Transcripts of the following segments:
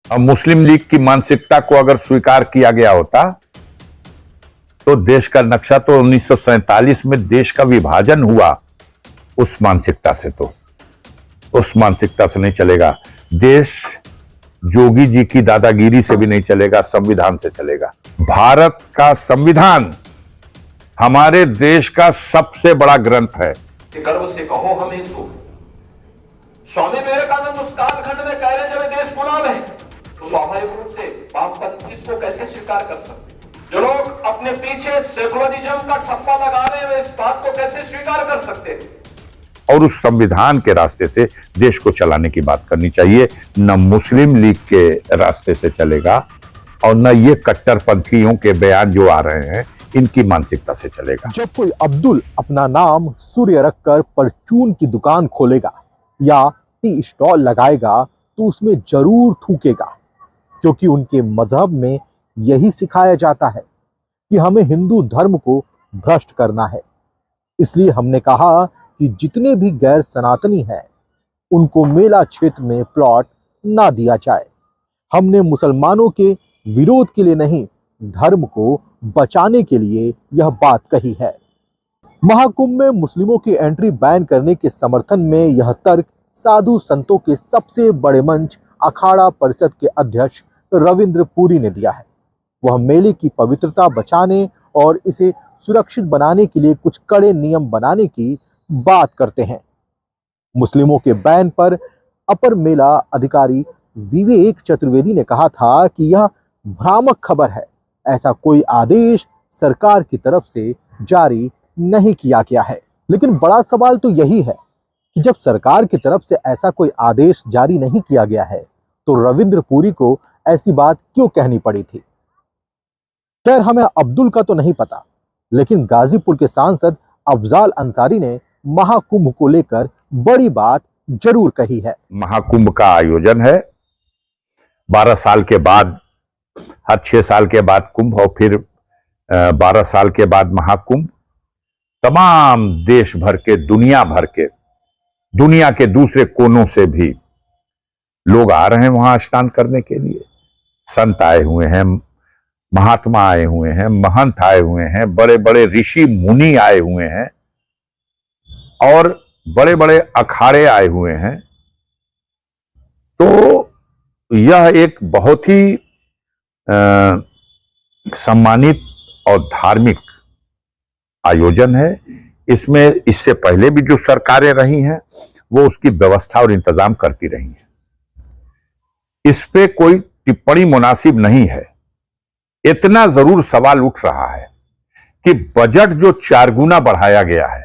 अब मुस्लिम लीग की मानसिकता को अगर स्वीकार किया गया होता तो देश का नक्शा तो 1947 में देश का विभाजन हुआ उस मानसिकता से, तो उस मानसिकता से नहीं चलेगा देश। जोगी जी की दादागिरी से भी नहीं चलेगा, संविधान से चलेगा। भारत का संविधान हमारे देश का सबसे बड़ा ग्रंथ है। गर्व से कहो हम हिंदू। स्वामी विवेकानंद उस कालखंड में कह रहे जब देश गुलाम है तो स्वाभाविक रूप से वामपंथी इसको कैसे स्वीकार कर सकते? जो लोग अपने पीछे सेकुलरिज्म का ठप्पा लगा रहे हैं इस बात को कैसे स्वीकार कर सकते? और उस संविधान के रास्ते से देश को चलाने की बात करनी चाहिए, न मुस्लिम लीग के रास्ते से चलेगा और न ये कट्टरपंथियों के बयान जो आ रहे हैं इनकी मानसिकता से चलेगा। जब कोई अब्दुल अपना नाम सूर्य रखकर परचून की दुकान खोलेगा या टी स्टॉल लगाएगा तो उसमें जरूर थूकेगा, क्योंकि उनके मजहब में यही सिखाया जाता है कि हमें हिंदू धर्म को भ्रष्ट करना है। इसलिए हमने कहा कि जितने भी गैर सनातनी हैं उनको मेला क्षेत्र में प्लॉट ना दिया जाए। हमने मुसलमानों के विरोध के लिए नहीं, धर्म को बचाने के लिए यह बात कही है। महाकुंभ में मुस्लिमों की एंट्री बैन करने के समर्थन में यह तर्क साधु संतों के सबसे बड़े मंच अखाड़ा परिषद के अध्यक्ष रविंद्र पुरी ने दिया है। वह मेले की पवित्रता बचाने और इसे सुरक्षित बनाने के लिए कुछ कड़े नियम बनाने की बात करते हैं। मुस्लिमों के बैन पर अपर मेला अधिकारी विवेक चतुर्वेदी ने कहा था कि यह भ्रामक खबर है, ऐसा कोई आदेश सरकार की तरफ से जारी नहीं किया गया है। लेकिन बड़ा सवाल तो यही है कि जब सरकार की तरफ से ऐसा कोई आदेश जारी नहीं किया गया है तो रविंद्र पुरी को ऐसी बात क्यों कहनी पड़ी थी? खैर, हमें अब्दुल का तो नहीं पता, लेकिन गाजीपुर के सांसद अफजाल अंसारी ने महाकुंभ को लेकर बड़ी बात जरूर कही है। महाकुंभ का आयोजन है 12 साल के बाद, हर 6 साल के बाद कुंभ और फिर 12 साल के बाद महाकुंभ। तमाम देश भर के, दुनिया के दूसरे कोनों से भी लोग आ रहे हैं वहां स्नान करने के लिए। संत आए हुए हैं, महात्मा आए हुए हैं, महंत आए हुए हैं, बड़े बड़े ऋषि मुनि आए हुए हैं और बड़े बड़े अखाड़े आए हुए हैं। तो यह एक बहुत ही सम्मानित और धार्मिक आयोजन है। इसमें इससे पहले भी जो सरकारें रही हैं वो उसकी व्यवस्था और इंतजाम करती रही हैं। इस पे कोई टिप्पणी मुनासिब नहीं है। इतना जरूर सवाल उठ रहा है कि बजट जो 4 गुना बढ़ाया गया है,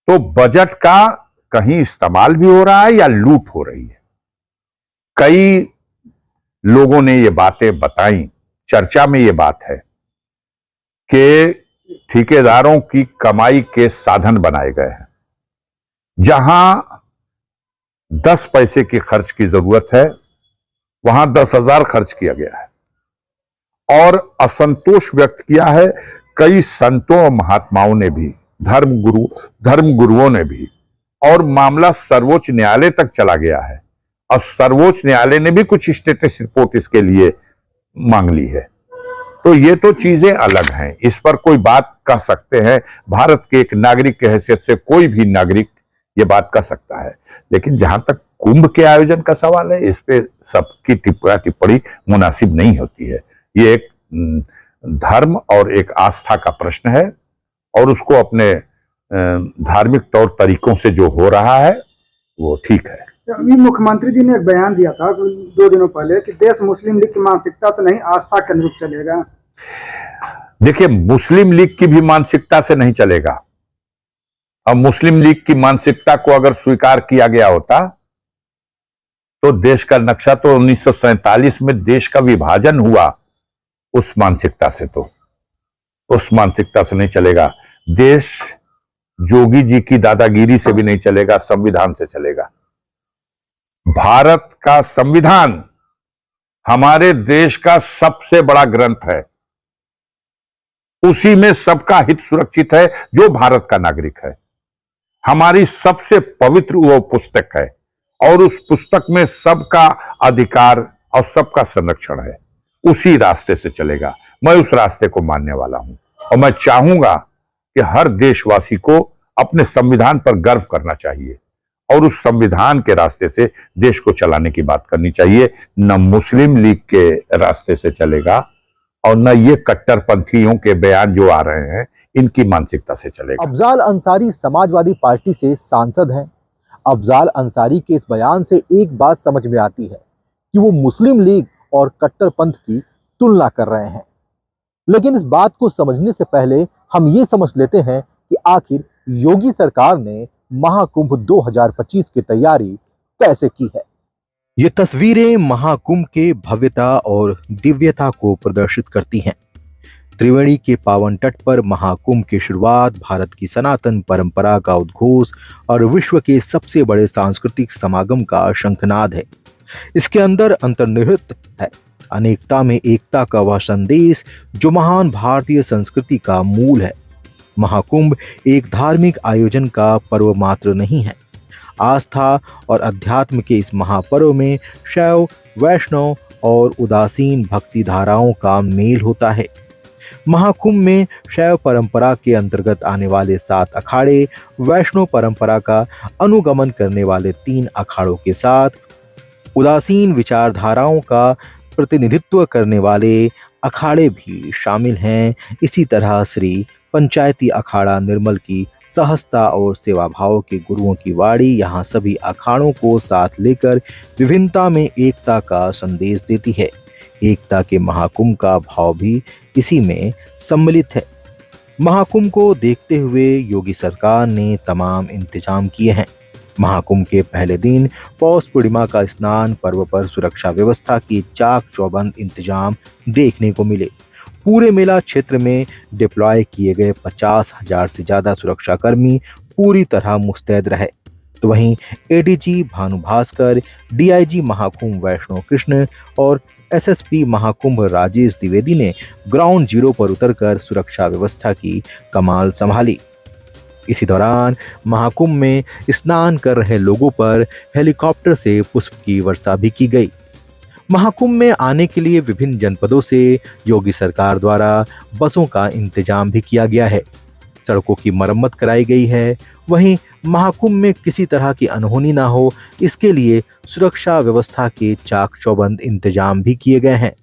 तो बजट का कहीं इस्तेमाल भी हो रहा है या लूट हो रही है? कई लोगों ने ये बातें बताई, चर्चा में ये बात है कि ठेकेदारों की कमाई के साधन बनाए गए हैं। जहां 10 पैसे की खर्च की जरूरत है वहां 10,000 खर्च किया गया है और असंतोष व्यक्त किया है कई संतों और महात्माओं ने भी, धर्म गुरुओं ने भी, और मामला सर्वोच्च न्यायालय तक चला गया है और सर्वोच्च न्यायालय ने भी कुछ स्टेटस रिपोर्ट इसके लिए मांग ली है। तो ये तो चीजें अलग हैं, इस पर कोई बात कह सकते हैं। भारत के एक नागरिक की हैसियत से कोई भी नागरिक ये बात कर सकता है। लेकिन जहां तक कुंभ के आयोजन का सवाल है, इस पे सबकी टिप्पणी मुनासिब नहीं होती है। ये एक धर्म और एक आस्था का प्रश्न है और उसको अपने धार्मिक तौर तरीकों से जो हो रहा है वो ठीक है। अभी मुख्यमंत्री जी ने एक बयान दिया था 2 दिनों पहले कि देश मुस्लिम लीग की मानसिकता से नहीं, आस्था के अनुरूप चलेगा। देखिए, मुस्लिम लीग की भी मानसिकता से नहीं चलेगा। अब मुस्लिम लीग की मानसिकता को अगर स्वीकार किया गया होता तो देश का नक्शा तो 1947 में देश का विभाजन हुआ उस मानसिकता से, तो उस मानसिकता से नहीं चलेगा देश। जोगी जी की दादागिरी से भी नहीं चलेगा, संविधान से चलेगा। भारत का संविधान हमारे देश का सबसे बड़ा ग्रंथ है, उसी में सबका हित सुरक्षित है जो भारत का नागरिक है। हमारी सबसे पवित्र वो पुस्तक है और उस पुस्तक में सबका अधिकार और सबका संरक्षण है, उसी रास्ते से चलेगा। मैं उस रास्ते को मानने वाला हूं और मैं चाहूंगा कि हर देशवासी को अपने संविधान पर गर्व करना चाहिए और उस संविधान के रास्ते से देश को चलाने की बात करनी चाहिए। न मुस्लिम लीग के रास्ते से चलेगा और न ये कट्टरपंथियों के बयान जो आ रहे हैं इनकी मानसिकता से चलेगा। अफजाल अंसारी समाजवादी पार्टी से सांसद हैं। अफजाल अंसारी के इस बयान से एक बात समझ में आती है कि वो मुस्लिम लीग और कट्टरपंथ की तुलना कर रहे हैं। लेकिन इस बात को समझने से पहले हम ये समझ लेते हैं कि आखिर योगी सरकार ने महाकुंभ 2025 की तैयारी कैसे की है। ये तस्वीरें महाकुंभ के भव्यता और दिव्यता को प्रदर्शित करती हैं। त्रिवेणी के पावन तट पर महाकुंभ की शुरुआत भारत की सनातन परंपरा का उद्घोष और विश्व के सबसे बड़े सांस्कृतिक समागम का शंखनाद है। इसके अंदर अंतर्निहित है अनेकता में एकता का वह संदेश जो महान भारतीय संस्कृति का मूल है। महाकुंभ एक धार्मिक आयोजन का पर्व मात्र नहीं है। आस्था और अध्यात्म के इस महापर्व में शैव, वैष्णव और उदासीन भक्ति धाराओं का मेल होता है। महाकुंभ में शैव परंपरा के अंतर्गत आने वाले 7 अखाड़े, वैष्णव परंपरा का अनुगमन करने वाले 3 अखाड़ों के साथ उदासीन विचारधाराओं का प्रतिनिधित्व करने वाले अखाड़े भी शामिल हैं। इसी तरह श्री पंचायती अखाड़ा निर्मल की सहजता और सेवा भाव के गुरुओं की वाणी यहाँ सभी अखाड़ों को साथ लेकर विभिन्नता में एकता का संदेश देती है। एकता के महाकुंभ का भाव भी इसी में सम्मिलित है। महाकुंभ को देखते हुए योगी सरकार ने तमाम इंतजाम किए हैं। महाकुंभ के पहले दिन पौष पूर्णिमा का स्नान पर्व पर सुरक्षा व्यवस्था की चाक चौबंद इंतजाम देखने को मिले। पूरे मेला क्षेत्र में डिप्लॉय किए गए 50,000 से ज्यादा सुरक्षाकर्मी पूरी तरह मुस्तैद रहे। तो वहीं एडीजी भानु भास्कर, डीआईजी महाकुंभ वैष्णव कृष्ण और एसएसपी महाकुंभ राजेश द्विवेदी ने ग्राउंड जीरो पर उतरकर सुरक्षा व्यवस्था की कमाल संभाली। इसी दौरान महाकुंभ में स्नान कर रहे लोगों पर हेलीकॉप्टर से पुष्प की वर्षा भी की गई। महाकुंभ में आने के लिए विभिन्न जनपदों से योगी सरकार द्वारा बसों का इंतजाम भी किया गया है। सड़कों की मरम्मत कराई गई है। वहीं महाकुंभ में किसी तरह की अनहोनी ना हो, इसके लिए सुरक्षा व्यवस्था के चाक चौबंद इंतजाम भी किए गए हैं।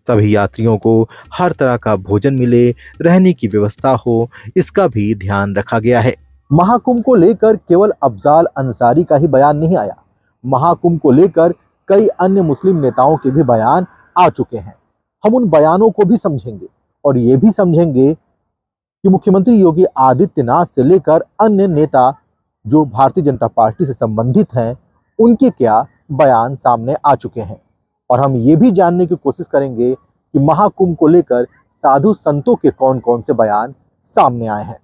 सभी यात्रियों को हर तरह का भोजन मिले, रहने की व्यवस्था हो, इसका भी ध्यान रखा गया है। महाकुंभ को लेकर केवल अफजाल अंसारी का ही बयान नहीं आया। महाकुंभ को लेकर कई अन्य मुस्लिम नेताओं के भी बयान आ चुके हैं। हम उन बयानों को भी समझेंगे और ये भी समझेंगे कि मुख्यमंत्री योगी आदित्यनाथ से लेकर अन्य नेता जो भारतीय जनता पार्टी से संबंधित हैं, उनके क्या बयान सामने आ चुके हैं। और हम ये भी जानने की कोशिश करेंगे कि महाकुंभ को लेकर साधु संतों के कौन कौन से बयान सामने आए हैं।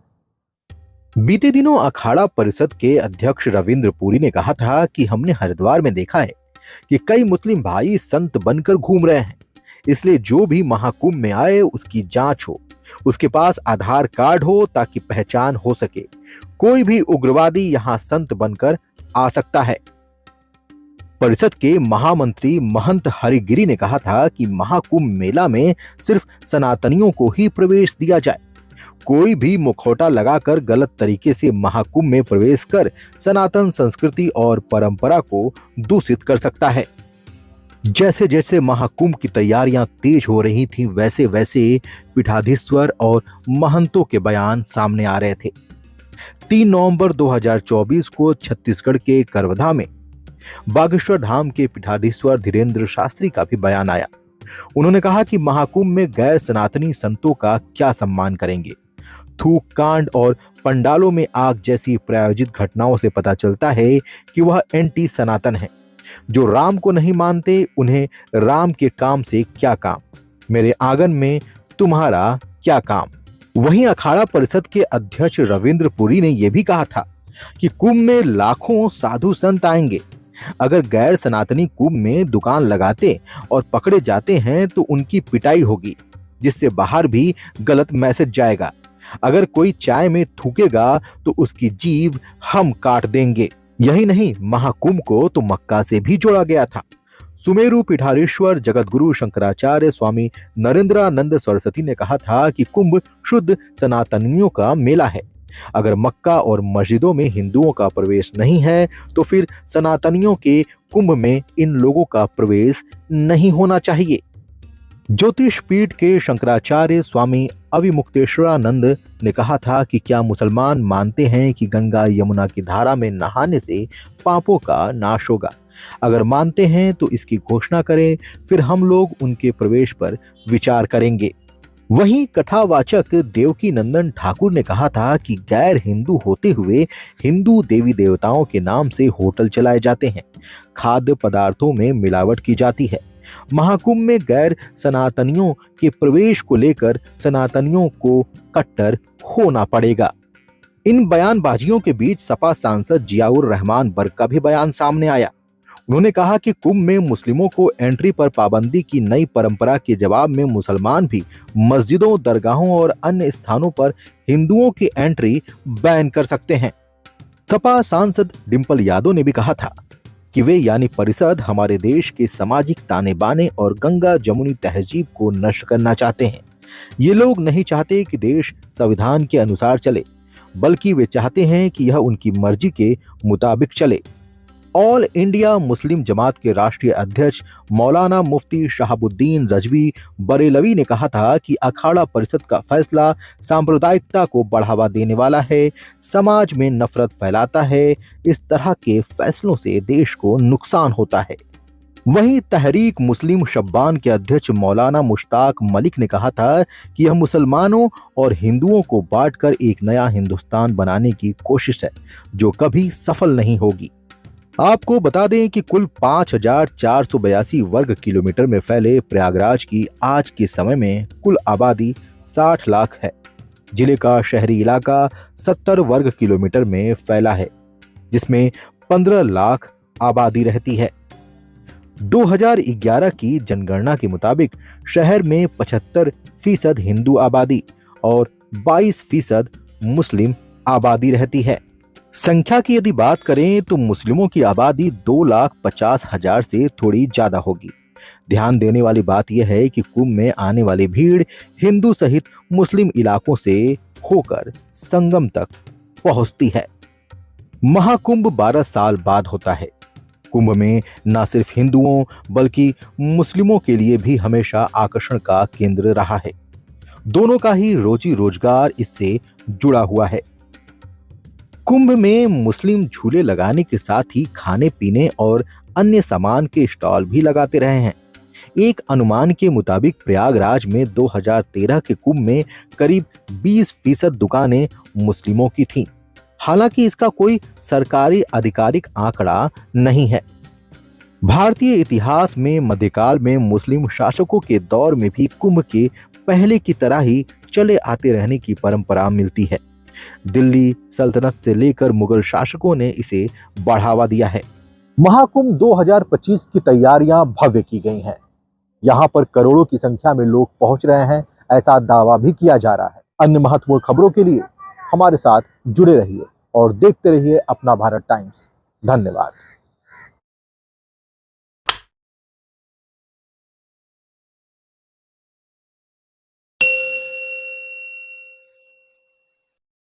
बीते दिनों अखाड़ा परिषद के अध्यक्ष रविंद्र पुरी ने कहा था कि हमने हरिद्वार में देखा है कि कई मुस्लिम भाई संत बनकर घूम रहे हैं, इसलिए जो भी महाकुंभ में आए उसकी जांच हो, उसके पास आधार कार्ड हो ताकि पहचान हो सके। कोई भी उग्रवादी यहाँ संत बनकर आ सकता है। परिषद के महामंत्री महंत हरिगिरी ने कहा था कि महाकुंभ मेला में सिर्फ सनातनियों को ही प्रवेश दिया जाए। कोई भी मुखौटा लगाकर गलत तरीके से महाकुंभ में प्रवेश कर सनातन संस्कृति और परंपरा को दूषित कर सकता है। जैसे जैसे महाकुंभ की तैयारियां तेज हो रही थीं, वैसे वैसे पीठाधीश्वर और महंतों के बयान सामने आ रहे थे। 3 नवंबर 2024 को छत्तीसगढ़ के करवधा में बागेश्वर धाम के पीठाधीश्वर धीरेन्द्र शास्त्री का भी बयान आया। उन्होंने कहा कि महाकुंभ में गैर सनातनी संतों का क्या सम्मान करेंगे। थूक कांड और पंडालों में आग जैसी प्रायोजित घटनाओं से पता चलता है कि वह एंटी सनातन है। जो राम को नहीं मानते, उन्हें राम के काम से क्या काम, मेरे आंगन में तुम्हारा क्या काम। वहीं अखाड़ा परिषद के अध्यक्ष रविंद्र पुरी ने यह भी कहा था कि कुंभ में लाखों साधु संत आएंगे। अगर गैर सनातनी कुंभ में दुकान लगाते और पकड़े जाते हैं तो उनकी पिटाई होगी, जिससे बाहर भी गलत मैसेज जाएगा। अगर कोई चाय में थूकेगा तो उसकी जीभ हम काट देंगे। यही नहीं, महाकुंभ को तो मक्का से भी जोड़ा गया था। सुमेरु पीठाधीश्वर जगतगुरु शंकराचार्य स्वामी नरेंद्रानंद सरस्वती ने कहा था कि कुंभ शुद्ध सनातनियों का मेला है। अगर मक्का और मस्जिदों में हिंदुओं का प्रवेश नहीं है तो फिर सनातनियों के कुंभ में इन लोगों का प्रवेश नहीं होना चाहिए। ज्योतिष पीठ के शंकराचार्य स्वामी अविमुक्तेश्वरानंद ने कहा था कि क्या मुसलमान मानते हैं कि गंगा यमुना की धारा में नहाने से पापों का नाश होगा? अगर मानते हैं तो इसकी घोषणा करें, फिर हम लोग उनके प्रवेश पर विचार करेंगे। वहीं कथावाचक देवकी नंदन ठाकुर ने कहा था कि गैर हिंदू होते हुए हिंदू देवी देवताओं के नाम से होटल चलाए जाते हैं, खाद्य पदार्थों में मिलावट की जाती है। महाकुंभ में गैर सनातनियों के प्रवेश को लेकर सनातनियों को कट्टर होना पड़ेगा। इन बयानबाजियों के बीच सपा सांसद जियाउर रहमान बर्क का भी बयान सामने आया। उन्होंने कहा कि कुंभ में मुस्लिमों को एंट्री पर पाबंदी की नई परंपरा के जवाब में मुसलमान भी मस्जिदों, दरगाहों और अन्य स्थानों पर हिंदुओं की एंट्री बैन कर सकते हैं। सपा सांसद डिंपल यादव ने भी कहा था कि वे यानी परिषद हमारे देश के सामाजिक ताने बाने और गंगा जमुनी तहजीब को नष्ट करना चाहते हैं। ये लोग नहीं चाहते कि देश संविधान के अनुसार चले, बल्कि वे चाहते हैं कि यह उनकी मर्जी के मुताबिक चले। ऑल इंडिया मुस्लिम जमात के राष्ट्रीय अध्यक्ष मौलाना मुफ्ती शहाबुद्दीन रजवी बरेलवी ने कहा था कि अखाड़ा परिषद का फैसला सांप्रदायिकता को बढ़ावा देने वाला है, समाज में नफरत फैलाता है। इस तरह के फैसलों से देश को नुकसान होता है। वहीं तहरीक मुस्लिम शब्बान के अध्यक्ष मौलाना मुश्ताक मलिक ने कहा था कि यह मुसलमानों और हिंदुओं को बांटकर एक नया हिंदुस्तान बनाने की कोशिश है, जो कभी सफल नहीं होगी। आपको बता दें कि कुल 5,482 वर्ग किलोमीटर में फैले प्रयागराज की आज के समय में कुल आबादी 60 लाख है। जिले का शहरी इलाका 70 वर्ग किलोमीटर में फैला है, जिसमें 15 लाख आबादी रहती है। 2011 की जनगणना के मुताबिक शहर में 75% हिंदू आबादी और 22% मुस्लिम आबादी रहती है। संख्या की यदि बात करें तो मुस्लिमों की आबादी 2,50,000 से थोड़ी ज्यादा होगी। ध्यान देने वाली बात यह है कि कुंभ में आने वाली भीड़ हिंदू सहित मुस्लिम इलाकों से होकर संगम तक पहुंचती है। महाकुंभ 12 साल बाद होता है। कुंभ में न सिर्फ हिंदुओं बल्कि मुस्लिमों के लिए भी हमेशा आकर्षण का केंद्र रहा है। दोनों का ही रोजी रोजगार इससे जुड़ा हुआ है। कुंभ में मुस्लिम झूले लगाने के साथ ही खाने पीने और अन्य सामान के स्टॉल भी लगाते रहे हैं। एक अनुमान के मुताबिक प्रयागराज में 2013 के कुंभ में करीब 20% दुकानें मुस्लिमों की थीं। हालांकि इसका कोई सरकारी आधिकारिक आंकड़ा नहीं है। भारतीय इतिहास में मध्यकाल में मुस्लिम शासकों के दौर में भी कुंभ के पहले की तरह ही चले आते रहने की परंपरा मिलती है। दिल्ली सल्तनत से लेकर मुगल शासकों ने इसे बढ़ावा दिया है। महाकुंभ 2025 की तैयारियां भव्य की गई हैं। यहां पर करोड़ों की संख्या में लोग पहुंच रहे हैं, ऐसा दावा भी किया जा रहा है। अन्य महत्वपूर्ण खबरों के लिए हमारे साथ जुड़े रहिए और देखते रहिए अपना भारत टाइम्स। धन्यवाद।